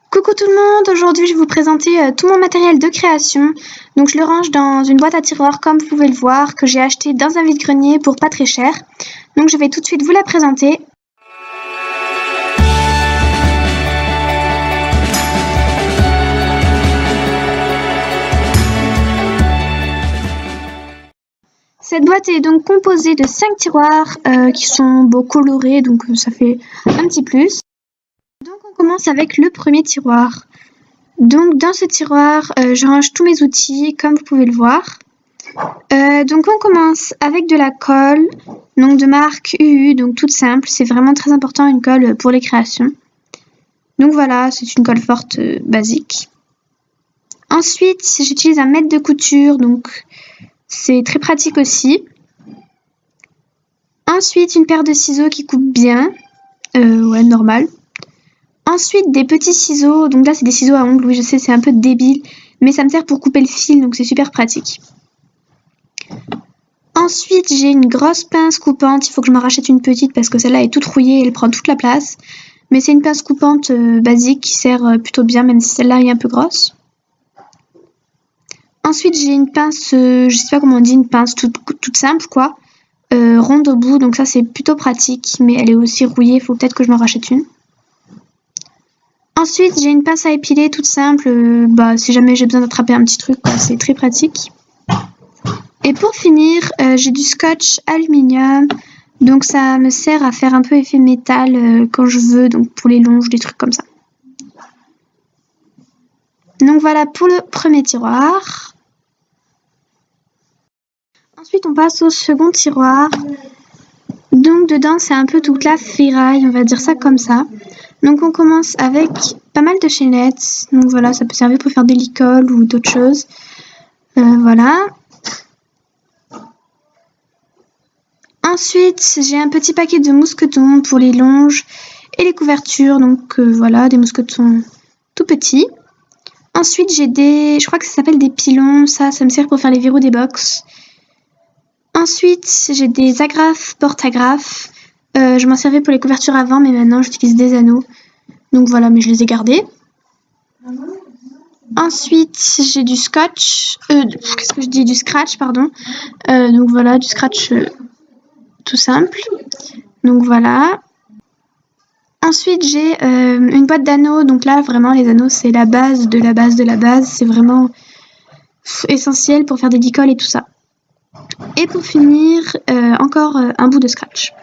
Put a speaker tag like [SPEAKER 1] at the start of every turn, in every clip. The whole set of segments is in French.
[SPEAKER 1] Coucou tout le monde, aujourd'hui je vais vous présenter tout mon matériel de création. Donc je le range dans une boîte à tiroirs comme vous pouvez le voir, que j'ai acheté dans un vide-grenier pour pas très cher. Donc je vais tout de suite vous la présenter. Cette boîte est donc composée de 5 tiroirs qui sont beaux colorés, donc ça fait un petit plus. Donc on commence avec le premier tiroir. Donc dans ce tiroir, je range tous mes outils comme vous pouvez le voir. Donc on commence avec de la colle, donc de marque UU, donc toute simple, c'est vraiment très important une colle pour les créations. Donc voilà, c'est une colle forte basique. Ensuite, j'utilise un mètre de couture, donc c'est très pratique aussi. Ensuite, une paire de ciseaux qui coupe bien, normal. Ensuite, des petits ciseaux, donc là c'est des ciseaux à ongles, oui je sais c'est un peu débile, mais ça me sert pour couper le fil, donc c'est super pratique. Ensuite, j'ai une grosse pince coupante, il faut que je m'en rachète une petite parce que celle-là est toute rouillée, elle prend toute la place. Mais c'est une pince coupante basique qui sert plutôt bien, même si celle-là est un peu grosse. Ensuite, j'ai une pince, je sais pas comment on dit, une pince toute simple quoi, ronde au bout, donc ça c'est plutôt pratique, mais elle est aussi rouillée, il faut peut-être que je m'en rachète une. Ensuite, j'ai une pince à épiler toute simple, si jamais j'ai besoin d'attraper un petit truc, c'est très pratique. Et pour finir, j'ai du scotch aluminium, donc ça me sert à faire un peu effet métal quand je veux, donc pour les longes, des trucs comme ça. Donc voilà pour le premier tiroir. Ensuite, on passe au second tiroir. Donc dedans, c'est un peu toute la ferraille, on va dire ça comme ça. Donc on commence avec pas mal de chaînettes. Donc voilà, ça peut servir pour faire des licoles ou d'autres choses. Voilà. Ensuite, j'ai un petit paquet de mousquetons pour les longes et les couvertures. Donc voilà, des mousquetons tout petits. Ensuite, j'ai je crois que ça s'appelle des pilons. Ça me sert pour faire les verrous des box. Ensuite, j'ai des agrafes porte-agrafes. Je m'en servais pour les couvertures avant, mais maintenant j'utilise des anneaux. Donc voilà, mais je les ai gardés. Ensuite, j'ai du scotch. Du scratch, pardon. Donc voilà, du scratch tout simple. Donc voilà. Ensuite, j'ai une boîte d'anneaux. Donc là, vraiment, les anneaux, c'est la base de la base de la base. C'est vraiment essentiel pour faire des licoles et tout ça. Et pour finir, encore un bout de scratch.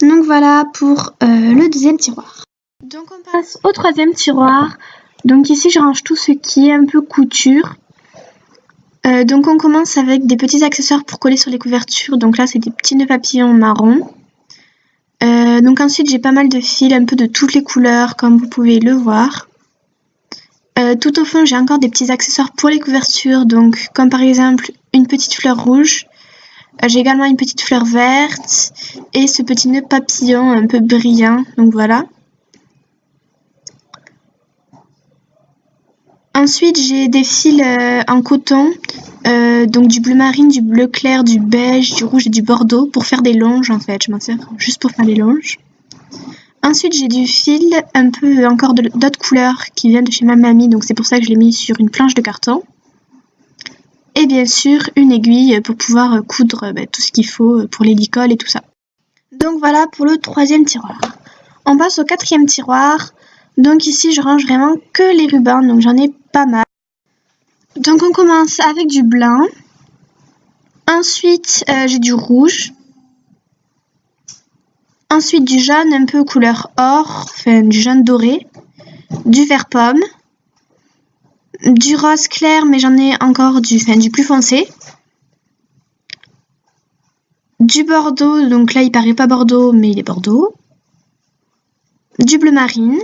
[SPEAKER 1] Donc voilà pour le deuxième tiroir. Donc on passe au troisième tiroir. Donc ici je range tout ce qui est un peu couture. Donc on commence avec des petits accessoires pour coller sur les couvertures. Donc là c'est des petits nœuds papillons marron. Donc ensuite j'ai pas mal de fils, un peu de toutes les couleurs comme vous pouvez le voir. Tout au fond j'ai encore des petits accessoires pour les couvertures. Donc comme par exemple une petite fleur rouge. J'ai également une petite fleur verte et ce petit nœud papillon un peu brillant, donc voilà. Ensuite, j'ai des fils en coton, donc du bleu marine, du bleu clair, du beige, du rouge et du bordeaux pour faire des longes en fait, je m'en sers juste pour faire des longes. Ensuite, j'ai du fil un peu encore d'autres couleurs qui viennent de chez ma mamie, donc c'est pour ça que je l'ai mis sur une planche de carton. Et bien sûr, une aiguille pour pouvoir coudre tout ce qu'il faut pour les licoles et tout ça. Donc voilà pour le troisième tiroir. On passe au quatrième tiroir. Donc ici, je range vraiment que les rubans, donc j'en ai pas mal. Donc on commence avec du blanc. Ensuite, j'ai du rouge. Ensuite, du jaune un peu couleur or, enfin du jaune doré. Du vert pomme. Du rose clair, mais j'en ai encore du plus foncé. Du bordeaux, donc là il paraît pas bordeaux, mais il est bordeaux. Du bleu marine.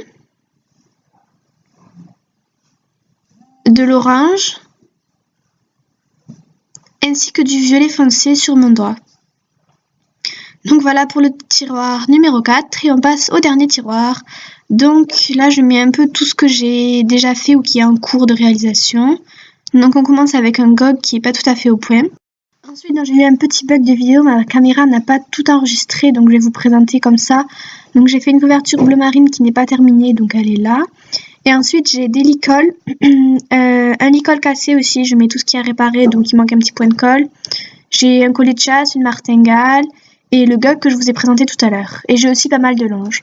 [SPEAKER 1] De l'orange. Ainsi que du violet foncé sur mon doigt. Donc voilà pour le tiroir numéro 4 et on passe au dernier tiroir. Donc là je mets un peu tout ce que j'ai déjà fait ou qui est en cours de réalisation. Donc on commence avec un gog qui est pas tout à fait au point. Ensuite j'ai eu un petit bug de vidéo, ma caméra n'a pas tout enregistré donc je vais vous présenter comme ça. Donc j'ai fait une couverture bleu marine qui n'est pas terminée donc elle est là. Et ensuite, j'ai des licols. Un licol cassé aussi, je mets tout ce qui est à réparer, donc il manque un petit point de colle. J'ai un collier de chasse, une martingale et le gog que je vous ai présenté tout à l'heure. Et j'ai aussi pas mal de longes.